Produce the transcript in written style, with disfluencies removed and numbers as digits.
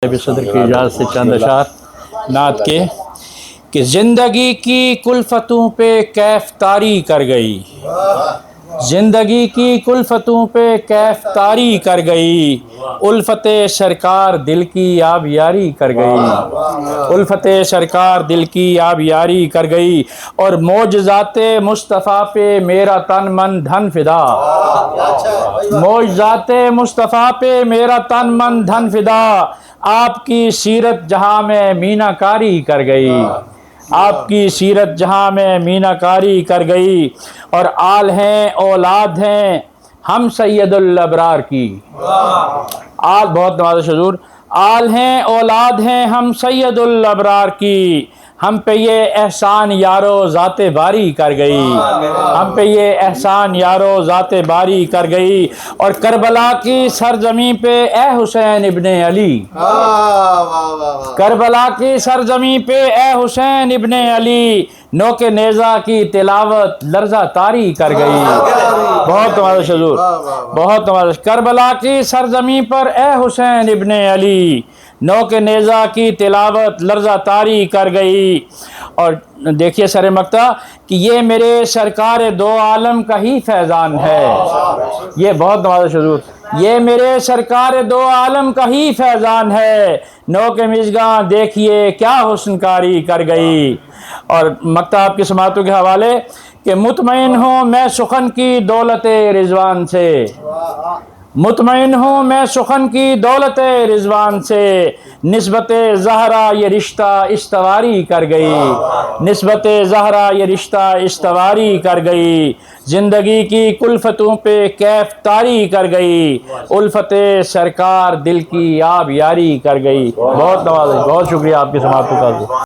صدر کی اجازت سے چند اشعار نعت کے کہ زندگی کی کلفتوں پہ کیف طاری کر گئی، زندگی کی کلفتوں پہ کیف طاری کر گئی، الفت سرکار دل کی آبیاری کر گئی، الفت سرکار دل کی آبیاری کر گئی، اور معجزات مصطفیٰ پہ میرا تن من دھن فدا، معجزات مصطفیٰ پہ میرا تن من دھن فدا، آپ کی سیرت جہاں میں مینا کاری کر گئی، آپ کی سیرت جہاں میں مینا کاری کر گئی، اور آل ہیں اولاد ہیں ہم سید الابرار کی، آل بہت نوازش حضور، آل ہیں اولاد ہیں ہم سید الابرار کی، ہم پہ یہ احسان یارو ذات باری کر گئی، ہم پہ یہ احسان یارو ذات باری کر گئی، اور کربلا کی سرزمین پہ اے حسین ابن علی، کربلا کی سرزمین پہ اے حسین ابن علی، نوک نیزہ کی تلاوت لرزہ طاری کر گئی، بہت نوازش حضور، بہت نوازش، کربلا کی سرزمین پر اے حسین ابن علی، نوک نیزہ کی تلاوت لرزہ طاری کر گئی، اور دیکھیے سر مقطع کہ یہ میرے سرکار دو عالم کا ہی فیضان ہے، یہ بہت نوازش حضور، یہ میرے سرکار دو عالم کا ہی فیضان ہے، نوک مژگاں دیکھیے کیا حسن کاری کر گئی، اور مقطع آپ کی سماعتوں کے حوالے کہ مطمئن ہوں میں سخن کی دولت رضوان سے، مطمئن ہوں میں سخن کی دولت رضوان سے، نسبت زہرا یہ رشتہ استواری کر گئی، نسبت زہرا یہ رشتہ استواری کر گئی، زندگی کی کلفتوں پہ کیف طاری کر گئی، الفت سرکار دل کی آبیاری کر گئی، بہت نوازش، بہت شکریہ آپ کی سماعتوں کا۔